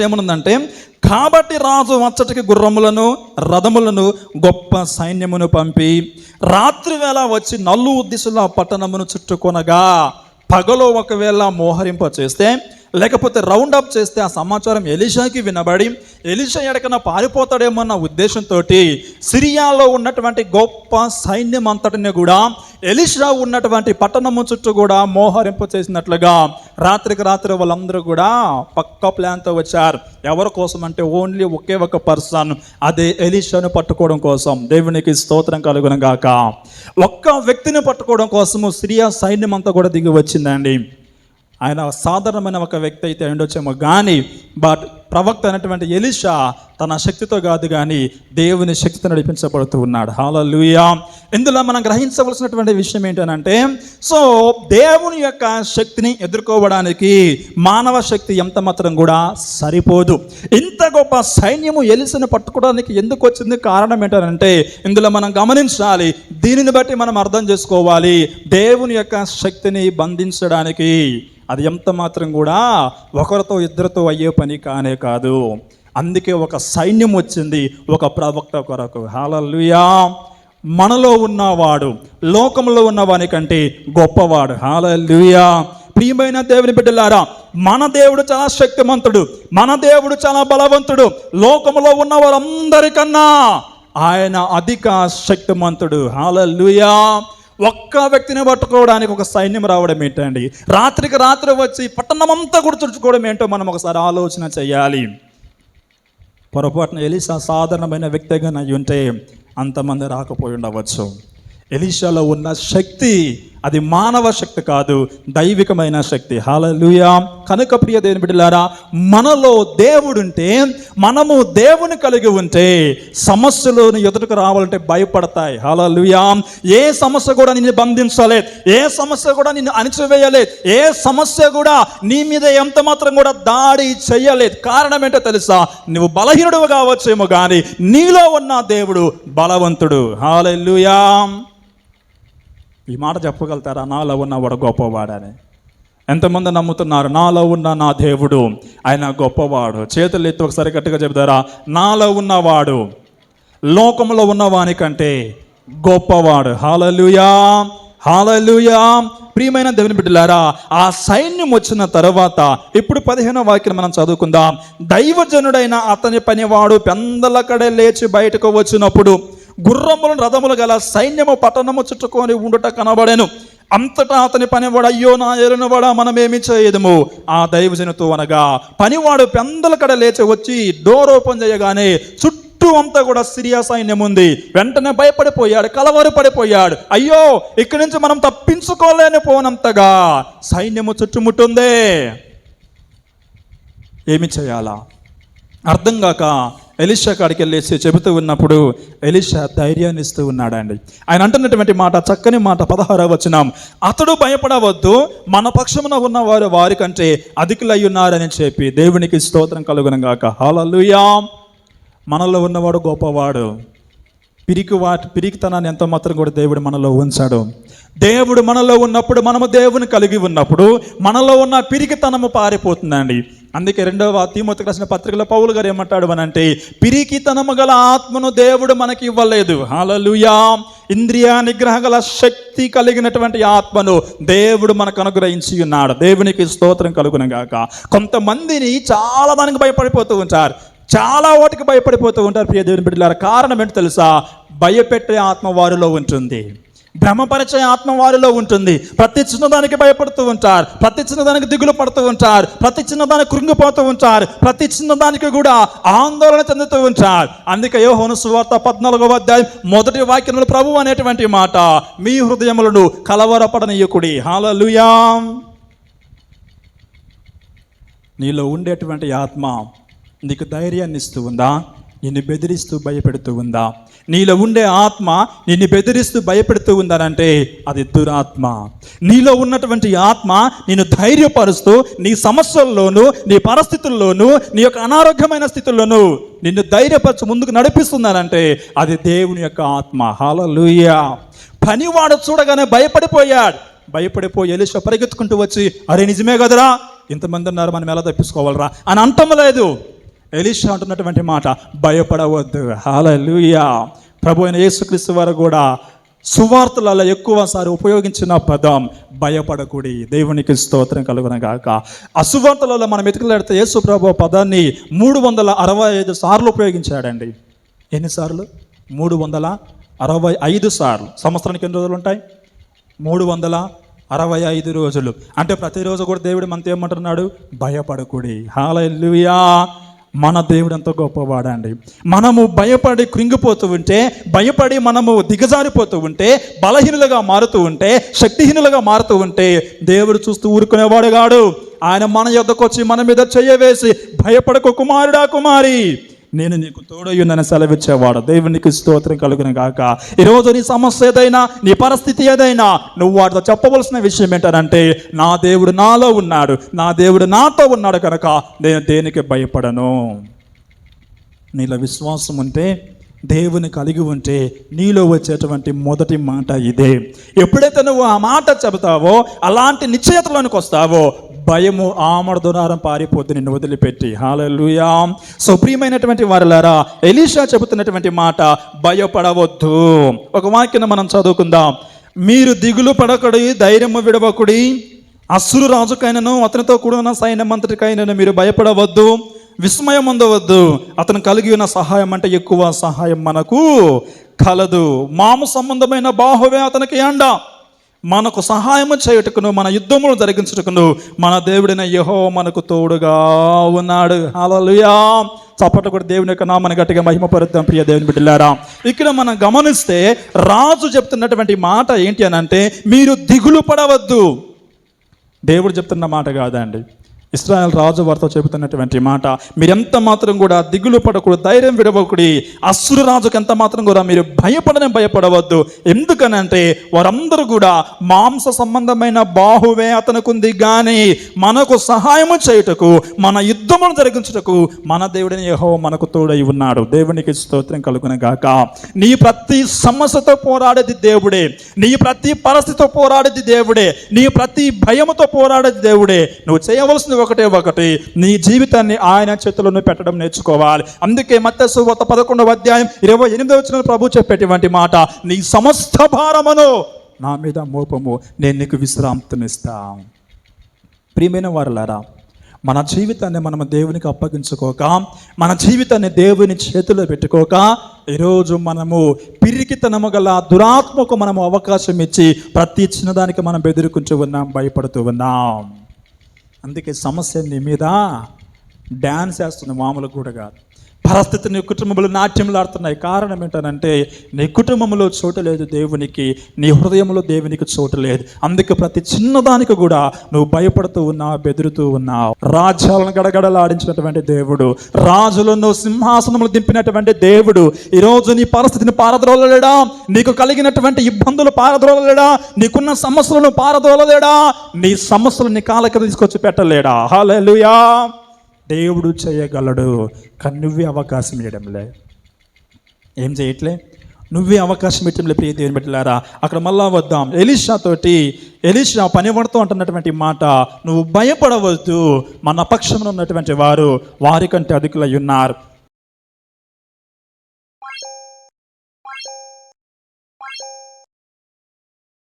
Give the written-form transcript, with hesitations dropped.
ఏమనుందంటే, కాబట్టి రాజు అచ్చటికి గుర్రములను రథములను గొప్ప సైన్యమును పంపి రాత్రి వేళ వచ్చి నలుగు దిశల పట్టణమును చుట్టుకొనగా, పగలో ఒకవేళ మోహరింప చేస్తే లేకపోతే రౌండ్ అప్ చేస్తే ఆ సమాచారం ఎలీషాకి వినబడి ఎలీషా ఎడకన పారిపోతాడేమన్న ఉద్దేశంతో సిరియాలో ఉన్నటువంటి గొప్ప సైన్యం అంతటిని కూడా ఎలీషా ఉన్నటువంటి పట్టణము చుట్టూ కూడా మోహరింప చేసినట్లుగా రాత్రికి రాత్రి వాళ్ళందరూ కూడా పక్కా ప్లాన్తో వచ్చారు. ఎవరి కోసం అంటే ఓన్లీ ఒకే ఒక పర్సన్, అదే ఎలీషాను పట్టుకోవడం కోసం. దేవునికి స్తోత్రం కలుగును గాక. ఒక్క వ్యక్తిని పట్టుకోవడం కోసము సిరియా సైన్యం అంతా కూడా దిగి వచ్చిందండి. ఆయన సాధారణమైన ఒక వ్యక్తి అయితే ఉండొచ్చేమో కానీ, బట్ ప్రవక్త అయినటువంటి ఎలీషా తన శక్తితో కాదు కానీ దేవుని శక్తితో నడిపించబడుతూ ఉన్నాడు. హల్లెలూయా. ఇందులో మనం గ్రహించవలసినటువంటి విషయం ఏంటంటే, సో దేవుని యొక్క శక్తిని ఎదుర్కోవడానికి మానవ శక్తి ఎంత మాత్రం కూడా సరిపోదు. ఇంత గొప్ప సైన్యము ఎలీషాను పట్టుకోవడానికి ఎందుకు వచ్చింది, కారణం ఏంటంటే ఇందులో మనం గమనించాలి. దీనిని బట్టి మనం అర్థం చేసుకోవాలి, దేవుని యొక్క శక్తిని బంధించడానికి అది ఎంత మాత్రం కూడా ఒకరితో ఇద్దరితో అయ్యే పని కానే కాదు. అందుకే ఒక సైన్యం వచ్చింది ఒక ప్రవక్త కొరకు. హల్లెలూయా. మనలో ఉన్నవాడు లోకంలో ఉన్నవాని కంటే గొప్పవాడు. హల్లెలూయా. ప్రియమైన దేవుని బిడ్డలారా, మన దేవుడు చాలా శక్తిమంతుడు, మన దేవుడు చాలా బలవంతుడు. లోకంలో ఉన్న వారందరికన్నా ఆయన అధిక శక్తిమంతుడు. హల్లెలూయా. ఒక్క వ్యక్తిని పట్టుకోవడానికి ఒక సైన్యం రావడం ఏంటండి? రాత్రికి రాత్రి వచ్చి పట్టణమంతా కూడా తుడుచుకోవడం ఏంటో మనం ఒకసారి ఆలోచన చేయాలి. పొరపాటున ఎలీషా సాధారణమైన వ్యక్తిగా అయి ఉంటే అంతమంది రాకపోయి ఉండవచ్చు. ఎలీషాలో ఉన్న శక్తి అది మానవ శక్తి కాదు, దైవికమైన శక్తి. హల్లెలూయా. కనుక ప్రియ దేవుని బిడ్డలారా, మనలో దేవుడుంటే, మనము దేవుని కలిగి ఉంటే సమస్యలను ఎదుటకు రావాలంటే భయపడతాయి. హల్లెలూయా. ఏ సమస్య కూడా నిన్ను బంధించలేదు, ఏ సమస్య కూడా నిన్ను అణిచివేయలేదు, ఏ సమస్య కూడా నీ మీద ఎంత మాత్రం కూడా దాడి చెయ్యలేదు. కారణం ఏంటో తెలుసా? నువ్వు బలహీనుడు కావచ్చేమో కానీ నీలో ఉన్న దేవుడు బలవంతుడు. హల్లెలూయా. ఈ మాట చెప్పగలుగుతారా? నాలో ఉన్నవాడు గొప్పవాడని. ఎంతమంది నమ్ముతున్నారు? నాలో ఉన్న నా దేవుడు ఆయన గొప్పవాడు. చేతులు ఎత్తి ఒకసారి గట్టిగా చెబుతారా? నాలో ఉన్నవాడు లోకంలో ఉన్నవాని కంటే గొప్పవాడు. హల్లెలూయా. హల్లెలూయా. ప్రియమైన దేవుని బిడ్డలారా, ఆ సైన్యం వచ్చిన తర్వాత ఇప్పుడు 15వ వాక్యం మనం చదువుకుందాం. దైవజనుడైన అతని పనివాడు పెందలకడే లేచి బయటకు వచ్చినప్పుడు గుర్రములు రథములు గల సైన్యము పట్టణము చుట్టుకొని ఉండుట కనబడెను. అంతటా అతని పనివాడు, అయ్యో నా ఏలినవాడా, మనమేమి చేయదము ఆ దైవజనుతో అనగా, పనివాడు పెందలకడ లేచి వచ్చి డోర్ ఓపెన్ చేయగానే చుట్టూ అంతా కూడా సిరియా సైన్యం ఉంది. వెంటనే భయపడిపోయాడు, కలవరు పడిపోయాడు. అయ్యో, ఇక్కడి నుంచి మనం తప్పించుకోలేని పోనంతగా సైన్యము చుట్టుముట్టుందే. ఏమి చేయాలా అర్థం కాక ఎలీషా కాడికి వెళ్ళేసి చెబుతూ ఉన్నప్పుడు ఎలీషా ధైర్యాన్ని ఇస్తూ ఉన్నాడండి. ఆయన అంటున్నటువంటి మాట, చక్కని మాట, 16వ వచనం. అతడు భయపడవద్దు, మన పక్షమున ఉన్న వారు వారి కంటే అధికులై ఉన్నారని చెప్పి. దేవునికి స్తోత్రం కలుగును గాక. హల్లెలూయా. మనలో ఉన్నవాడు గొప్పవాడు. పిరికితనాన్ని ఎంత మాత్రం కూడా దేవుడు మనలో ఉంచాడు. దేవుడు మనలో ఉన్నప్పుడు, మనము దేవుని కలిగి ఉన్నప్పుడు మనలో ఉన్న పిరికితనము పారిపోతుందండి. అందుకే 2వ తీమోతికి రాసిన పత్రికలో పౌలు గారు ఏమంటాడు అనంటే, పిరికితనము గల ఆత్మను దేవుడు మనకి ఇవ్వలేదు. హల్లెలూయా. ఇంద్రియ నిగ్రహ గల శక్తి కలిగినటువంటి ఆత్మను దేవుడు మనకు అనుగ్రహించి ఉన్నాడు. దేవునికి స్తోత్రం కలుగును గాక. కొంతమందిని చాలా దానికి భయపడిపోతూ ఉంటారు, చాలా వాటికి భయపడిపోతూ ఉంటారు. ప్రియ దేవుని బిడ్డలారా, కారణం ఏంటో తెలుసా? భయపెట్టే ఆత్మ వారిలో ఉంటుంది, భ్రమపరిచే ఆత్మ వారిలో ఉంటుంది. ప్రతి చిన్నదానికి భయపడుతూ ఉంటారు, ప్రతి చిన్నదానికి దిగులు పడుతూ ఉంటారు, ప్రతి చిన్నదానికి కృంగిపోతూ ఉంటారు, ప్రతి చిన్నదానికి కూడా ఆందోళన చెందుతూ ఉంటారు. అందుకే యోహాను సువార్త 14వ అధ్యాయం 1వ వాక్యంలో ప్రభువు అనేటువంటి మాట, మీ హృదయములను కలవరపడనీయకుడి. హల్లెలూయా. నీలో ఉండేటువంటి ఆత్మ నీకు ధైర్యాన్ని ఇస్తూ ఉందా? నిన్ను బెదిరిస్తూ భయపెడుతూ ఉందా? నీలో ఉండే ఆత్మ నిన్ను బెదిరిస్తూ భయపెడుతూ ఉందనంటే అది దురాత్మ. నీలో ఉన్నటువంటి ఆత్మ నిన్ను ధైర్యపరుస్తూ నీ సమస్యల్లోనూ, నీ పరిస్థితుల్లోనూ, నీ యొక్క అనారోగ్యమైన స్థితుల్లోనూ నిన్ను ధైర్యపరచు ముందుకు నడిపిస్తుందనంటే అది దేవుని యొక్క ఆత్మ. హల్లెలూయా. పనివాడు చూడగానే భయపడిపోయాడు. భయపడిపోయి ఎలీషా పరిగెత్తుకుంటూ వచ్చి, అరే నిజమే కదరా, ఇంతమంది ఉన్నారు, మనం ఎలా తప్పించుకోవాలరా అని అంటం లేదు. ఎలీషా అంటున్నటువంటి మాట, భయపడవద్దు. హల్లెలూయా. ప్రభు అయిన యేసుక్రీస్తు వారు కూడా సువార్తలలో ఎక్కువసారి ఉపయోగించిన పదం భయపడకుడి. దేవునికి స్తోత్రం కలుగును గాక. ఆ సువార్తలలో మనం ఎతుకులాడితే యేసు ప్రభు పదాన్ని 365 సార్లు ఉపయోగించాడండి. ఎన్నిసార్లు? 365 సార్లు. సంవత్సరానికి ఎన్ని రోజులు ఉంటాయి? 365 రోజులు. అంటే ప్రతిరోజు కూడా దేవుడు మనతో ఏమంటున్నాడు? భయపడకుడి. హల్లెలూయా. మన దేవుడు ఎంతో గొప్పవాడండి. మనము భయపడి కృంగిపోతూ ఉంటే, భయపడి మనము దిగజారిపోతూ ఉంటే, బలహీనులుగా మారుతూ ఉంటే, శక్తిహీనులుగా మారుతూ ఉంటే దేవుడు చూస్తూ ఊరుకునేవాడు కాడు. ఆయన మన యొద్దకు వచ్చి మన మీద చెయ్యవేసి, భయపడకు కుమారుడా కుమారి, నేను నీకు తోడయ్యున్నని సెలవిచ్చేవాడు. దేవునికి స్తోత్రం కలుగును గాక. ఈరోజు నీ సమస్య ఏదైనా, నీ పరిస్థితి ఏదైనా, నువ్వు వాటితో చెప్పవలసిన విషయం ఏంటంటే, నా దేవుడు నాలో ఉన్నాడు, నా దేవుడు నాతో ఉన్నాడు కనుక నేను దేనికి భయపడను. నీలో విశ్వాసం ఉంటే, దేవుని కలిగి ఉంటే నీలో వచ్చేటువంటి మొదటి మాట ఇదే. ఎప్పుడైతే నువ్వు ఆ మాట చెబుతావో, అలాంటి నిశ్చయతలోనికి వస్తావో, భయము ఆమడదునారం పారిపోద్ది నిన్ను వదిలిపెట్టి. హల్లెలూయా. సో ప్రియమైనటువంటి వారలారా, ఎలీషా చెబుతున్నటువంటి మాట భయపడవద్దు. ఒక వాక్యం మనం చదువుకుందాం. మీరు దిగులు పడకుడి, ధైర్యము విడవకుడి, అశ్షూరు రాజుకైనను అతనితో కూడిన సైన్యమంతటికైనను మీరు భయపడవద్దు, విస్మయం ఉండవద్దు. అతను కలిగి ఉన్న సహాయం అంటే ఎక్కువ సహాయం మనకు కలదు. మాము సంబంధమైన బాహువే అతనికి అండ. మనకు సహాయము చేయుటకును, మన యుద్ధములు జరిగించుటకును మన దేవుడైన యెహోవా మనకు తోడుగా ఉన్నాడు. హల్లెలూయా. చప్పట్లు కూడా దేవుని యొక్క నామాన్ని గట్టిగా మహిమపరుద్దాం. ప్రియ దేవుని బిడ్డలారా, ఇక్కడ మనం గమనిస్తే రాజు చెప్తున్నటువంటి మాట ఏంటి అని అంటే, మీరు దిగులు పడవద్దు. దేవుడు చెప్తున్న మాట కాదండి, ఇశ్రాయేల్ రాజు వారితో చెబుతున్నటువంటి మాట. మీరెంత మాత్రం కూడా దిగులు పడకూడదు, ధైర్యం విడవకుడి. అశ్షూరు రాజుకి ఎంత మాత్రం కూడా మీరు భయపడవద్దు. ఎందుకనంటే వారందరూ కూడా మాంస సంబంధమైన బాహువే అతనుకుంది, కానీ మనకు సహాయము చేయుటకు, మన యుద్ధమును జరిగించుటకు మన దేవుడైన యెహోవా మనకు తోడై ఉన్నాడు. దేవునికి స్తోత్రం కలుగును గాక. నీ ప్రతి సమస్యతో పోరాడేది దేవుడే, నీ ప్రతి పరిస్థితితో పోరాడేది దేవుడే, నీ ప్రతి భయముతో పోరాడేది దేవుడే. నువ్వు చేయవలసింది ఒకటి, నీ జీవితాన్ని ఆయన చేతులను పెట్టడం నేర్చుకోవాలి. అందుకే మత్తయి సువార్త 11వ అధ్యాయం 28వ వచనంలో ప్రభు చెప్పేటువంటి మాట, నీ సమస్త భారమును నా మీద మోపము, నేను నీకు విశ్రాంతినిస్తాను. ప్రియమైన వారలారా, మన జీవితాన్ని మనం దేవునికి అప్పగించుకోక, మన జీవితాన్ని దేవుని చేతిలో పెట్టుకోక, ఈరోజు మనము పిరికితనము గల దురాత్మకు మనము అవకాశం ఇచ్చి ప్రతి చిన్నదానికి మనం బెదిరుకుంటూ ఉన్నాం, భయపడుతూ ఉన్నాం. అందుకే సమస్య నీ మీద డ్యాన్స్ వేస్తుంది, మామూలు కూడా కాదు. పరిస్థితి నీ కుటుంబంలో నాట్యములు ఆడుతున్నాయి. కారణం ఏంటనంటే, నీ కుటుంబంలో చోటు లేదు దేవునికి, నీ హృదయంలో దేవునికి చోటు లేదు. అందుకే ప్రతి చిన్నదానికి కూడా నువ్వు భయపడుతూ ఉన్నావు, బెదురుతూ ఉన్నావు. రాజ్యాలను గడగడలాడించినటువంటి దేవుడు, రాజులను సింహాసనములు దింపినటువంటి దేవుడు ఈరోజు నీ పరిస్థితిని పారద్రోలలేడా? నీకు కలిగినటువంటి ఇబ్బందులు పారద్రోలలేడా? నీకున్న సమస్యలను పారద్రోలలేడా? నీ సమస్యలు నీ కాళ్ళకి తీసుకొచ్చి పెట్టలేడా? హల్లెలూయా. దేవుడు చేయగలడు, కానీ నువ్వే అవకాశం ఇవ్వడంలే. ఏం చేయట్లే? నువ్వే అవకాశం ఇవ్వడంలే. ప్రియ దేవుని బిడ్డలారా, అక్కడ మళ్ళా వద్దాం. ఎలీషా పనివాడితో అంటున్నటువంటి మాట, నువ్వు భయపడవద్దు, మన పక్షంలో ఉన్నటువంటి వారు వారికంటే అధికులై ఉన్నారు.